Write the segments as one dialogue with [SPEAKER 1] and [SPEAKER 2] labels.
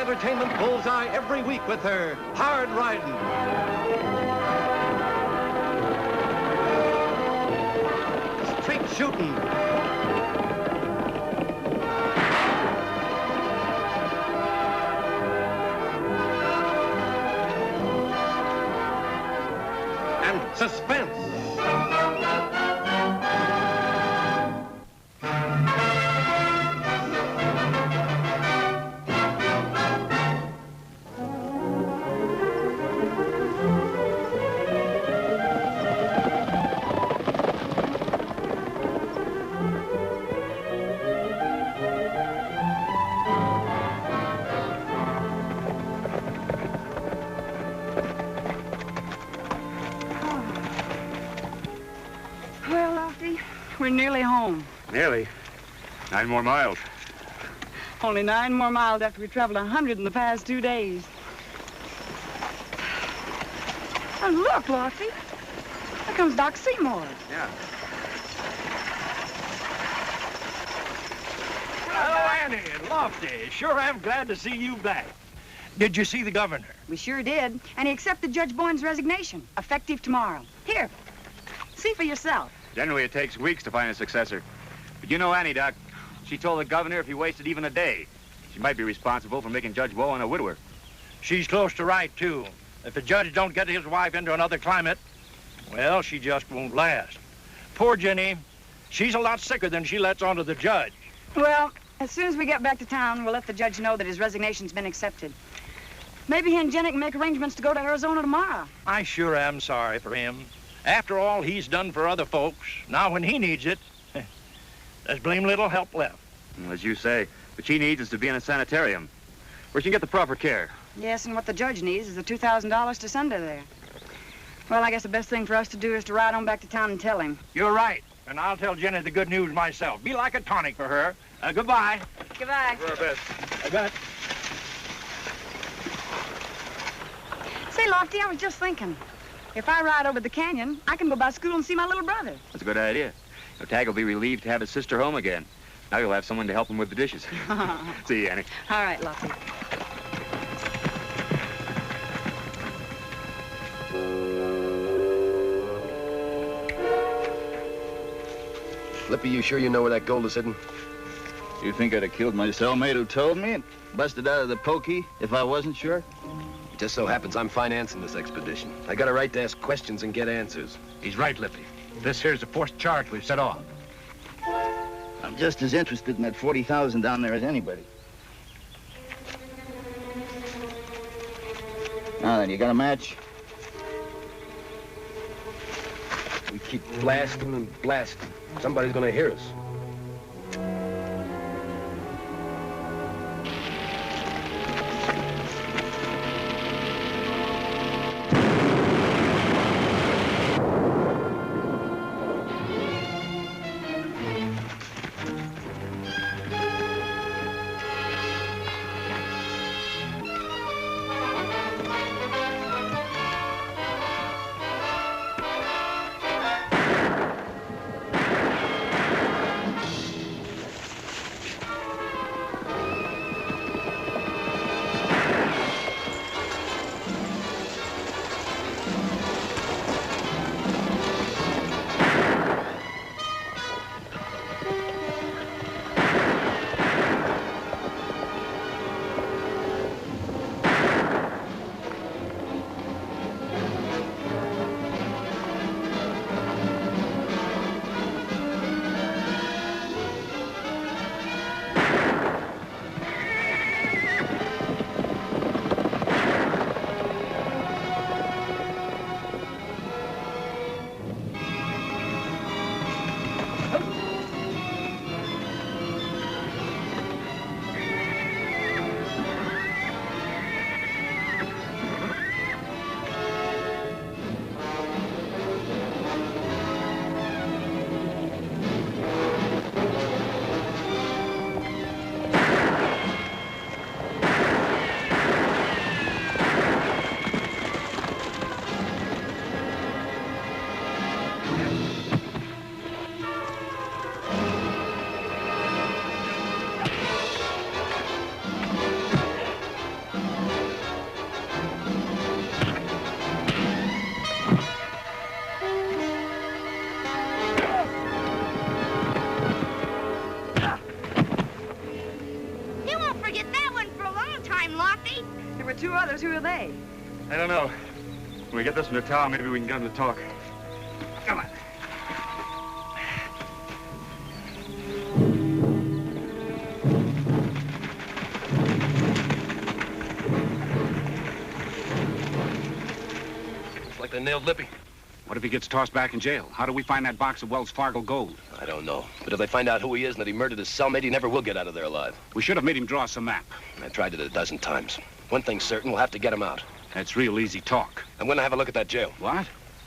[SPEAKER 1] entertainment bullseye every week with her hard riding. Street shooting. And suspense.
[SPEAKER 2] We're nearly home.
[SPEAKER 3] Nearly? 9 more miles.
[SPEAKER 2] Only 9 more miles after we traveled 100 in the past 2 days. And look, Lofty. There comes Doc Seymour.
[SPEAKER 3] Yeah.
[SPEAKER 4] Hello, Annie and Lofty. Sure am glad to see you back. Did you see the governor?
[SPEAKER 2] We sure did. And he accepted Judge Bowen's resignation, effective tomorrow. Here, see for yourself.
[SPEAKER 3] Generally, it takes weeks to find a successor. But you know Annie, Doc. She told the governor if he wasted even a day, she might be responsible for making Judge Bowen a widower.
[SPEAKER 4] She's close to right, too. If the judge don't get his wife into another climate, well, she just won't last. Poor Jenny. She's a lot sicker than she lets on to the judge.
[SPEAKER 2] Well, as soon as we get back to town, we'll let the judge know that his resignation's been accepted. Maybe he and Jenny can make arrangements to go to Arizona tomorrow.
[SPEAKER 4] I sure am sorry for him. After all he's done for other folks, now when he needs it, there's blame little help left.
[SPEAKER 3] Well, as you say, what she needs is to be in a sanitarium, where she can get the proper care.
[SPEAKER 2] Yes, and what the judge needs is the $2,000 to send her there. Well, I guess the best thing for us to do is to ride on back to town and tell him.
[SPEAKER 4] You're right, and I'll tell Jenny the good news myself. Be like a tonic for her. Goodbye.
[SPEAKER 2] Goodbye.
[SPEAKER 3] Do our best.
[SPEAKER 4] I bet.
[SPEAKER 2] Say, Lofty, I was just thinking. If I ride over the canyon, I can go by school and see my little brother.
[SPEAKER 3] That's a good idea. So Tagg will be relieved to have his sister home again. Now you'll have someone to help him with the dishes. See you, Annie.
[SPEAKER 2] All right, Lofty.
[SPEAKER 1] Lippy, you sure you know where that gold is hidden?
[SPEAKER 5] You think I'd have killed my cellmate who told me and busted out of the pokey if I wasn't sure?
[SPEAKER 1] It just so happens I'm financing this expedition. I got a right to ask questions and get answers.
[SPEAKER 4] He's right, Lippy. This here's the fourth charge we've set off.
[SPEAKER 5] I'm just as interested in that 40,000 down there as anybody. Now then, you got a match?
[SPEAKER 1] We keep blasting and blasting. Somebody's gonna hear us.
[SPEAKER 3] don't know. When we get this from the tower, maybe we can get him to talk. Come on.
[SPEAKER 1] It's like they nailed Lippy.
[SPEAKER 6] What if he gets tossed back in jail? How do we find that box of Wells Fargo gold?
[SPEAKER 1] I don't know. But if they find out who he is and that he murdered his cellmate, he never will get out of there alive.
[SPEAKER 6] We should have made him draw us a map.
[SPEAKER 1] I tried it a dozen times. One thing's certain, we'll have to get him out.
[SPEAKER 6] That's real easy talk.
[SPEAKER 1] I'm going to have a look at that jail.
[SPEAKER 6] What?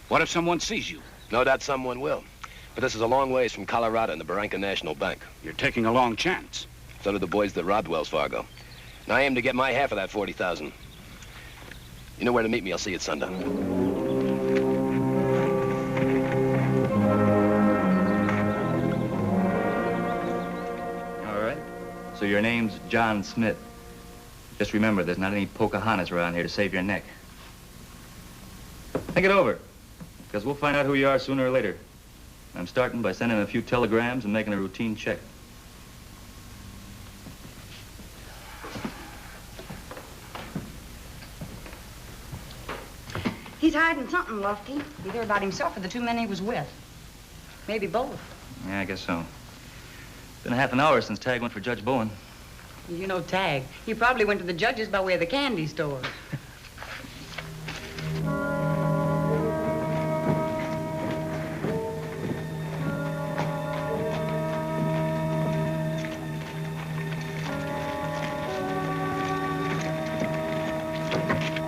[SPEAKER 6] What if someone sees you?
[SPEAKER 1] No doubt someone will. But this is a long ways from Colorado and the Grjngo National Bank.
[SPEAKER 6] You're taking a long chance.
[SPEAKER 1] So did the boys that robbed Wells Fargo. And I aim to get my half of that 40,000. You know where to meet me. I'll see you at sundown.
[SPEAKER 3] So your name's John Smith. Just remember, there's not any Pocahontas around here to save your neck. Think it over, because we'll find out who you are sooner or later. I'm starting by sending a few telegrams and making a routine check.
[SPEAKER 2] He's hiding something, Lofty. Either about himself or the two men he was with. Maybe both.
[SPEAKER 3] Yeah, I guess so. Been a half an hour since Tagg went for Judge Bowen.
[SPEAKER 2] You know Tagg. He probably went to the judge's by way of the candy store.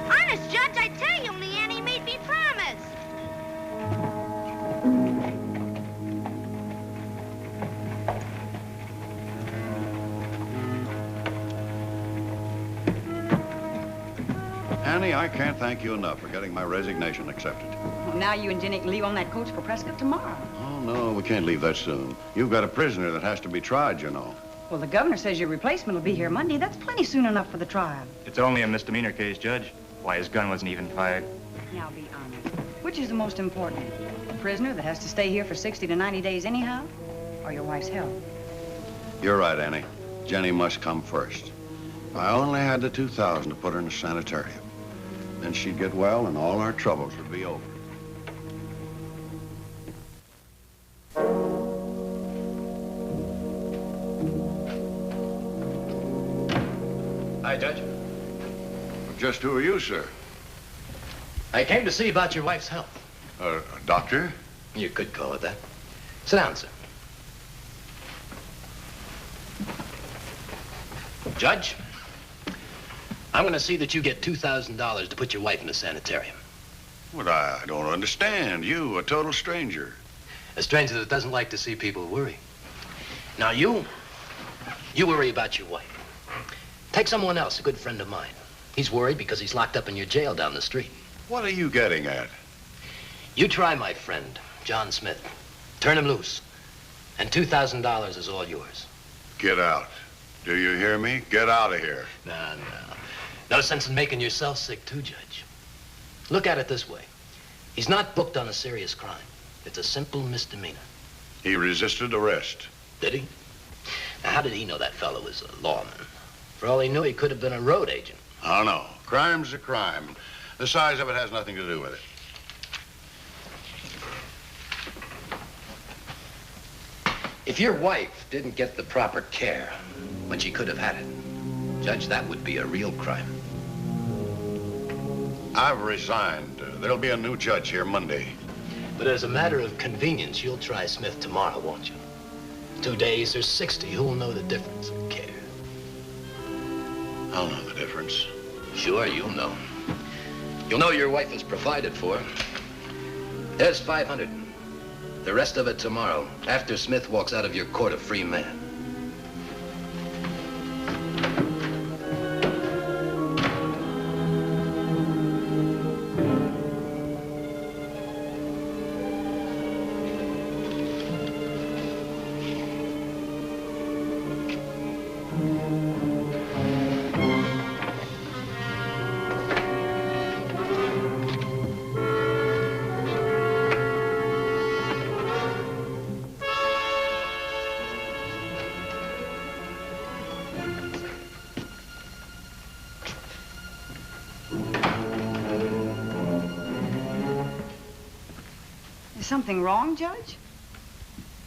[SPEAKER 7] Honest, Judge, I tell you, only Annie made me promise.
[SPEAKER 8] Annie, I can't thank you enough for getting my resignation accepted.
[SPEAKER 2] Well, now you and Jenny can leave on that coach for Prescott tomorrow.
[SPEAKER 8] Oh, no, we can't leave that soon. You've got a prisoner that has to be tried, you know.
[SPEAKER 2] Well, the governor says your replacement will be here Monday. That's plenty soon enough for the trial.
[SPEAKER 3] It's only a misdemeanor case, Judge. Why, his gun wasn't even fired.
[SPEAKER 2] Now, be honest. Which is the most important? The prisoner that has to stay here for 60 to 90 days anyhow? Or your wife's health?
[SPEAKER 8] You're right, Annie. Jenny must come first. If I only had the 2,000 to put her in a sanitarium. Then she'd get well and all our troubles would be over.
[SPEAKER 1] Hi, Judge.
[SPEAKER 8] Just who are you, sir?
[SPEAKER 1] I came to see about your wife's health.
[SPEAKER 8] A doctor?
[SPEAKER 1] You could call it that. Sit down, sir. Judge, I'm going to see that you get $2,000 to put your wife in a sanitarium.
[SPEAKER 8] Well, I don't understand. You, a total stranger.
[SPEAKER 1] A stranger that doesn't like to see people worry. Now, you worry about your wife. Take someone else, a good friend of mine. He's worried because he's locked up in your jail down the street.
[SPEAKER 8] What are you getting at?
[SPEAKER 1] You try my friend, John Smith. Turn him loose. And $2,000 is all yours.
[SPEAKER 8] Get out. Do you hear me? Get out of here.
[SPEAKER 1] No. No sense in making yourself sick, too, Judge. Look at it this way. He's not booked on a serious crime. It's a simple misdemeanor.
[SPEAKER 8] He resisted arrest.
[SPEAKER 1] Did he? Now, how did he know that fellow was a lawman? For all he knew, he could have been a road agent.
[SPEAKER 8] Oh, no. Crime's a crime. The size of it has nothing to do with it.
[SPEAKER 1] If your wife didn't get the proper care when she could have had it, Judge, that would be a real crime.
[SPEAKER 8] I've resigned. There'll be a new judge here Monday.
[SPEAKER 1] But as a matter of convenience, you'll try Smith tomorrow, won't you? 2 days or 60, who'll know the difference of care?
[SPEAKER 8] I'll know the difference.
[SPEAKER 1] Sure, you'll know. You'll know your wife is provided for. There's 500. The rest of it tomorrow, after Smith walks out of your court a free man.
[SPEAKER 2] Is something wrong, Judge?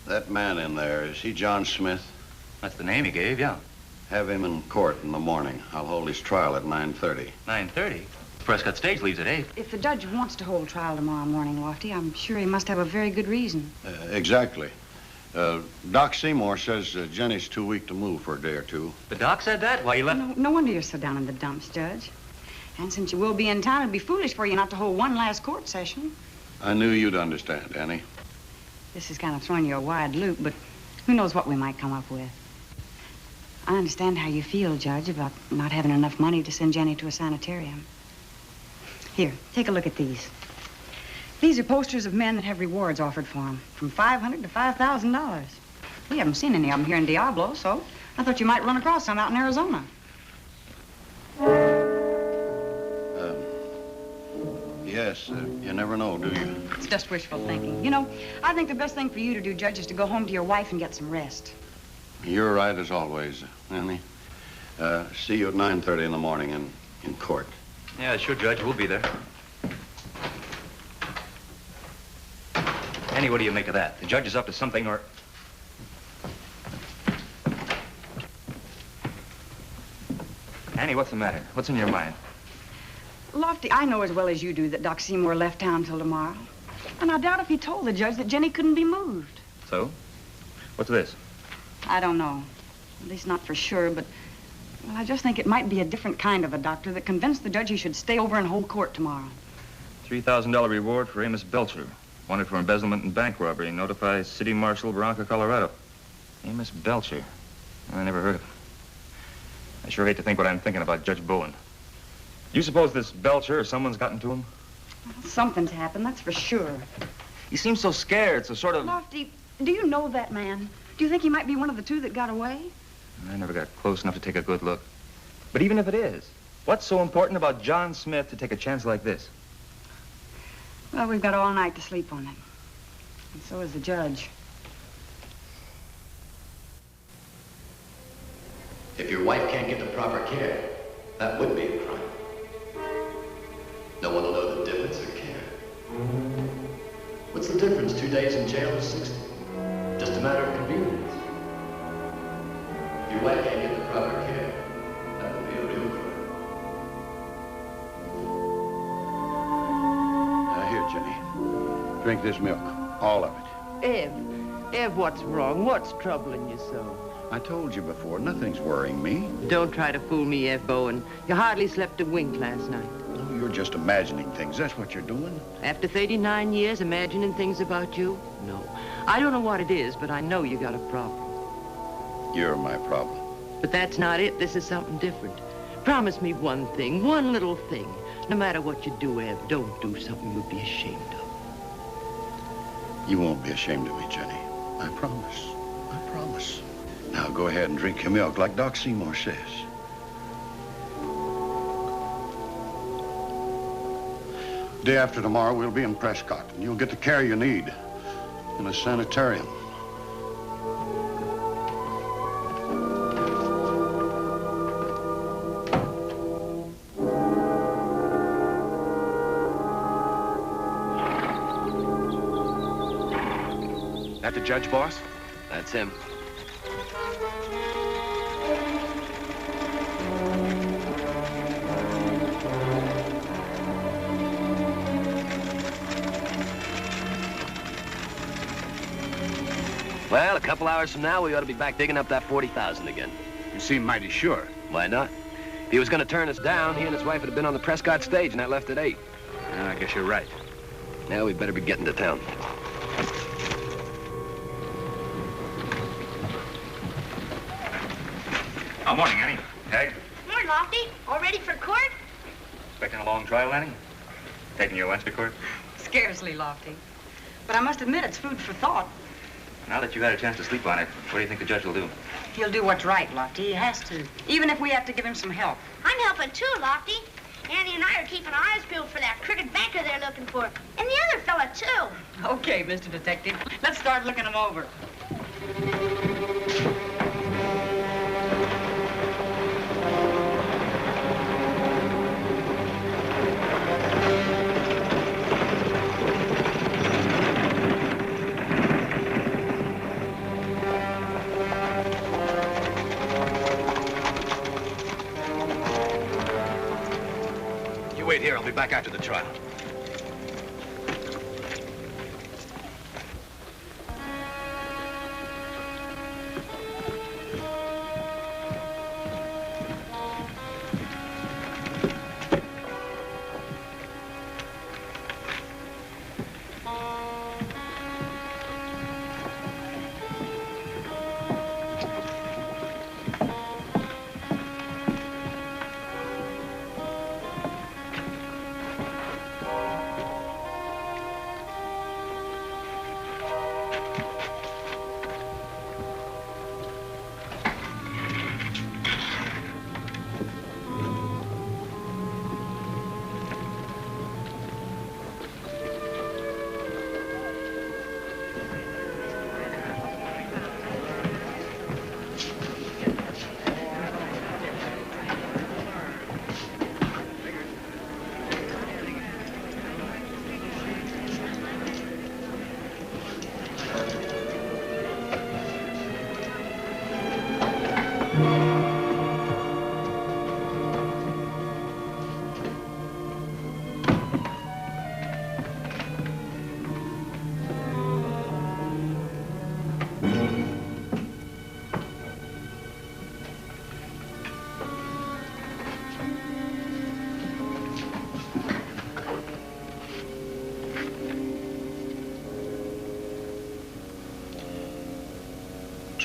[SPEAKER 8] That man in there, is he John Smith?
[SPEAKER 9] That's the name he gave, yeah.
[SPEAKER 8] Have him in court in the morning. I'll hold his trial at 9:30.
[SPEAKER 9] 9:30? Prescott Stage leaves at 8.
[SPEAKER 2] If the judge wants to hold trial tomorrow morning, Lofty, I'm sure he must have a very good reason.
[SPEAKER 8] Exactly. Doc Seymour says Jenny's too weak to move for a day or two.
[SPEAKER 9] The doc said that? Why, you left...
[SPEAKER 2] No wonder you're so down in the dumps, Judge. And since you will be in town, it'd be foolish for you not to hold one last court session.
[SPEAKER 8] I knew you'd understand, Annie.
[SPEAKER 2] This is kind of throwing you a wide loop, but who knows what we might come up with. I understand how you feel, Judge, about not having enough money to send Jenny to a sanitarium. Here, take a look at these. These are posters of men that have rewards offered for them, from $500 to $5,000. We haven't seen any of them here in Diablo, so I thought you might run across some out in Arizona.
[SPEAKER 8] Yes, you never know, do you?
[SPEAKER 2] It's just wishful thinking. You know, I think the best thing for you to do, Judge, is to go home to your wife and get some rest.
[SPEAKER 8] You're right as always, Annie. See you at 9:30 in the morning in court.
[SPEAKER 9] Yeah, sure, Judge. We'll be there. Annie, what do you make of that? The judge is up to something, or... Annie, what's the matter? What's in your mind?
[SPEAKER 2] Lofty, I know as well as you do that Doc Seymour left town till tomorrow. And I doubt if he told the judge that Jenny couldn't be moved.
[SPEAKER 9] So? What's this?
[SPEAKER 2] I don't know. At least not for sure, but... Well, I just think it might be a different kind of a doctor that convinced the judge he should stay over and hold court tomorrow.
[SPEAKER 9] $3,000 reward for Amos Belcher. Wanted for embezzlement and bank robbery. Notifies City Marshal, Bronca, Colorado. Amos Belcher. I never heard of him. I sure hate to think what I'm thinking about Judge Bowen. You suppose this Belcher or someone's gotten to him?
[SPEAKER 2] Well, something's happened, that's for sure.
[SPEAKER 9] He seems so scared, so sort of...
[SPEAKER 2] Lofty, do you know that man? Do you think he might be one of the two that got away?
[SPEAKER 9] I never got close enough to take a good look. But even if it is, what's so important about John Smith to take a chance like this?
[SPEAKER 2] Well, we've got all night to sleep on it. And so is the judge.
[SPEAKER 1] If your wife can't get the proper care, that would be a crime. No one will know the difference or care. What's the difference? 2 days in jail or 60? Just a matter of convenience. If your wife can't get the proper care, that would be a real crime.
[SPEAKER 8] Here, Jenny. Drink this milk. All of it.
[SPEAKER 10] Ev, what's wrong? What's troubling you so?
[SPEAKER 8] I told you before, nothing's worrying me.
[SPEAKER 10] Don't try to fool me, Ev Bowen. You hardly slept a wink last night.
[SPEAKER 8] Oh, you're just imagining things. That's what you're doing.
[SPEAKER 10] After 39 years imagining things about you? No. I don't know what it is, but I know you got a problem.
[SPEAKER 8] You're my problem.
[SPEAKER 10] But that's not it. This is something different. Promise me one thing, one little thing. No matter what you do, Ev, don't do something you'll be ashamed of.
[SPEAKER 8] You won't be ashamed of me, Jenny. I promise. I promise. Now go ahead and drink your milk like Doc Seymour says. Day after tomorrow, we'll be in Prescott, and you'll get the care you need in a sanitarium.
[SPEAKER 6] That the judge, boss?
[SPEAKER 1] That's him. Well, a couple hours from now, we ought to be back digging up that 40,000 again.
[SPEAKER 6] You seem mighty sure.
[SPEAKER 1] Why not? If he was going to turn us down, he and his wife would have been on the Prescott stage, and that left at 8.
[SPEAKER 6] I guess you're right.
[SPEAKER 1] Now we better be getting to town.
[SPEAKER 9] Morning, Annie. Tagg.
[SPEAKER 7] Morning, Lofty. All ready for court?
[SPEAKER 9] Expecting a long trial, Annie? Taking your lunch to court?
[SPEAKER 2] Scarcely, Lofty. But I must admit, it's food for thought.
[SPEAKER 9] Now that you've had a chance to sleep on it, what do you think the judge will do?
[SPEAKER 2] He'll do what's right, Lofty. He has to. Even if we have to give him some help.
[SPEAKER 7] I'm helping too, Lofty. Annie and I are keeping our eyes peeled for that crooked banker they're looking for. And the other fella, too.
[SPEAKER 2] Okay, Mr. Detective. Let's start looking them over.
[SPEAKER 11] back after the trial.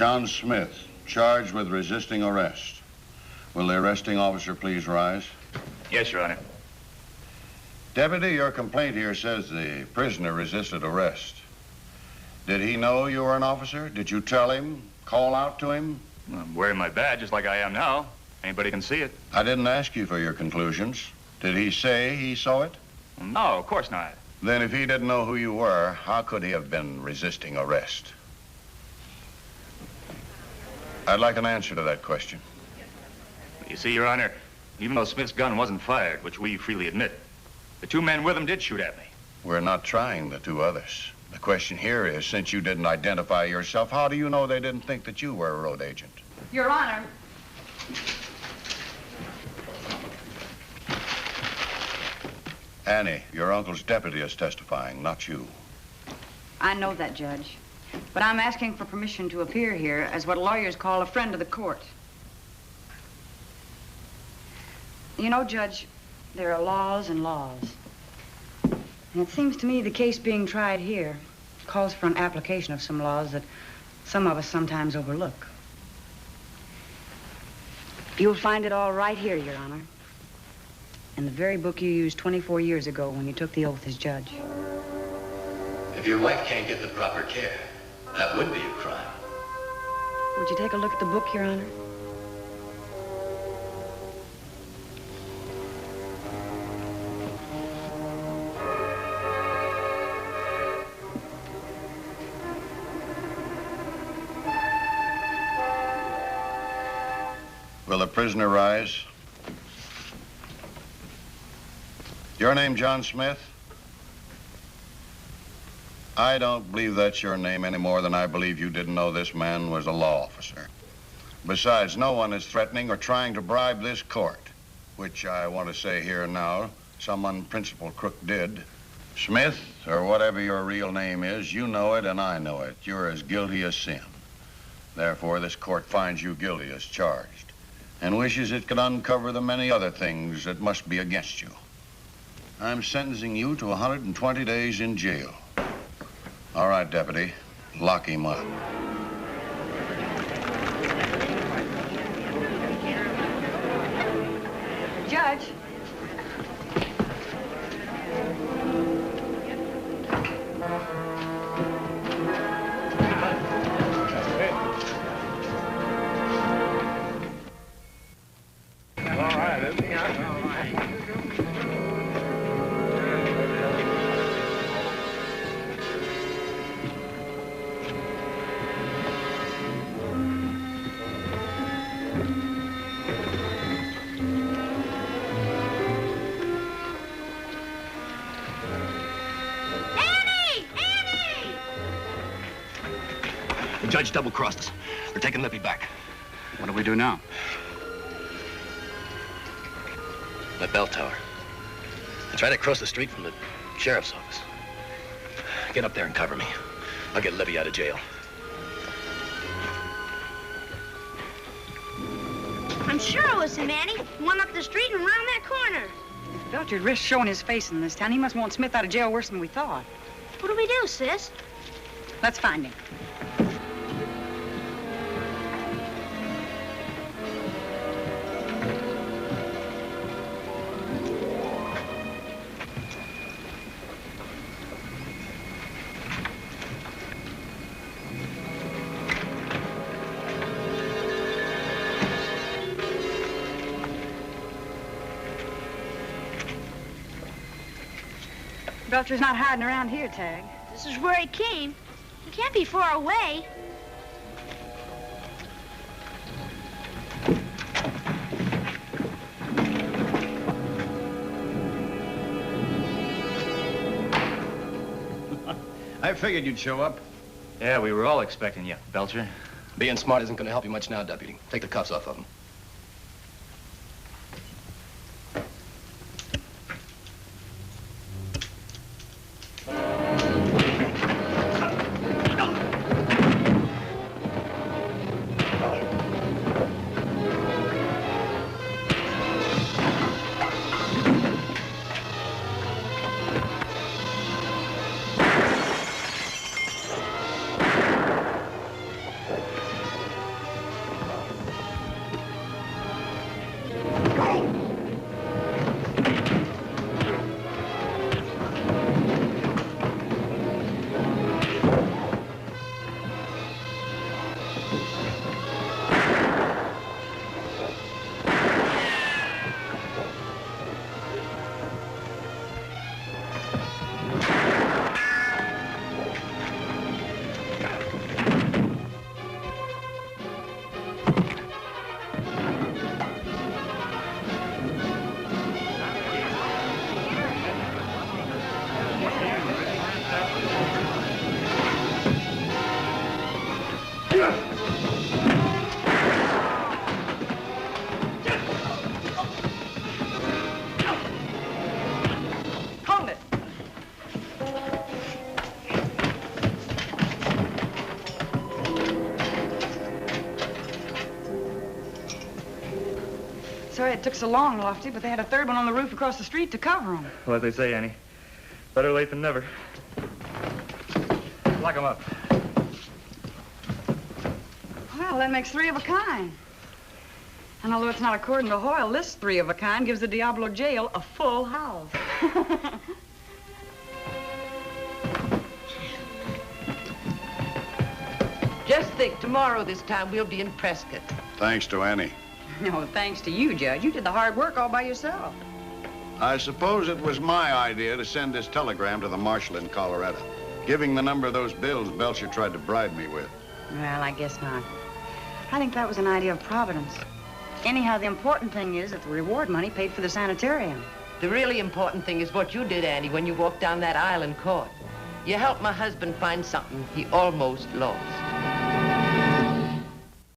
[SPEAKER 8] John Smith, charged with resisting arrest. Will the arresting officer please rise?
[SPEAKER 3] Yes, Your Honor.
[SPEAKER 8] Deputy, your complaint here says the prisoner resisted arrest. Did he know you were an officer? Did you tell him? Call out to him?
[SPEAKER 3] I'm wearing my badge just like I am now. Anybody can see it.
[SPEAKER 8] I didn't ask you for your conclusions. Did he say he saw it?
[SPEAKER 3] No, of course not.
[SPEAKER 8] Then if he didn't know who you were, how could he have been resisting arrest? I'd like an answer to that question.
[SPEAKER 3] You see, Your Honor, even though Smith's gun wasn't fired, which we freely admit, the two men with him did shoot at me.
[SPEAKER 8] We're not trying the two others. The question here is, since you didn't identify yourself, how do you know they didn't think that you were a road agent?
[SPEAKER 2] Your Honor.
[SPEAKER 8] Annie, your uncle's deputy is testifying, not you.
[SPEAKER 2] I know that, Judge. But I'm asking for permission to appear here as what lawyers call a friend of the court. You know, Judge, there are laws and laws. And it seems to me the case being tried here calls for an application of some laws that some of us sometimes overlook. You'll find it all right here, Your Honor, in the very book you used 24 years ago when you took the oath as judge.
[SPEAKER 1] If your wife can't get the proper care, that would be a crime.
[SPEAKER 2] Would you take a look at the book, Your Honor?
[SPEAKER 8] Will the prisoner rise? Your name, John Smith? I don't believe that's your name any more than I believe you didn't know this man was a law officer. Besides, no one is threatening or trying to bribe this court, which I want to say here now, some unprincipled crook did. Smith, or whatever your real name is, you know it and I know it. You're as guilty as sin. Therefore, this court finds you guilty as charged and wishes it could uncover the many other things that must be against you. I'm sentencing you to 120 days in jail. All right, Deputy, lock him up.
[SPEAKER 2] Judge.
[SPEAKER 11] The judge double-crossed us. We're taking Lippy back.
[SPEAKER 6] What do we do now?
[SPEAKER 11] The bell tower. It's right across the street from the sheriff's office. Get up there and cover me. I'll get Libby out of jail.
[SPEAKER 7] I'm sure it was him, Annie. One up the street and around that corner.
[SPEAKER 2] If Belcher'd risk showing his face in this town, he must want Smith out of jail worse than we thought.
[SPEAKER 7] What do we do, sis?
[SPEAKER 2] Let's find him. Belcher's not hiding around here, Tagg.
[SPEAKER 7] This is where he came. He can't be far away.
[SPEAKER 12] I figured you'd show up.
[SPEAKER 9] Yeah, we were all expecting you, Belcher.
[SPEAKER 11] Being smart isn't going to help you much now, Deputy. Take the cuffs off of him.
[SPEAKER 2] Sorry it took so long, Lofty, but they had a third one on the roof across the street to cover them.
[SPEAKER 9] Well, as they say, Annie, better late than never. Lock them up.
[SPEAKER 2] Well, that makes 3 of a kind. And although it's not according to Hoyle, this 3 of a kind gives the Diablo jail a full house.
[SPEAKER 10] Just think, tomorrow this time we'll be in Prescott.
[SPEAKER 8] Thanks to Annie.
[SPEAKER 2] No, thanks to you, Judge. You did the hard work all by yourself.
[SPEAKER 8] I suppose it was my idea to send this telegram to the marshal in Colorado, giving the number of those bills Belcher tried to bribe me with.
[SPEAKER 2] Well, I guess not. I think that was an idea of Providence. Anyhow, the important thing is that the reward money paid for the sanitarium.
[SPEAKER 10] The really important thing is what you did, Annie, when you walked down that aisle in court. You helped my husband find something he almost lost.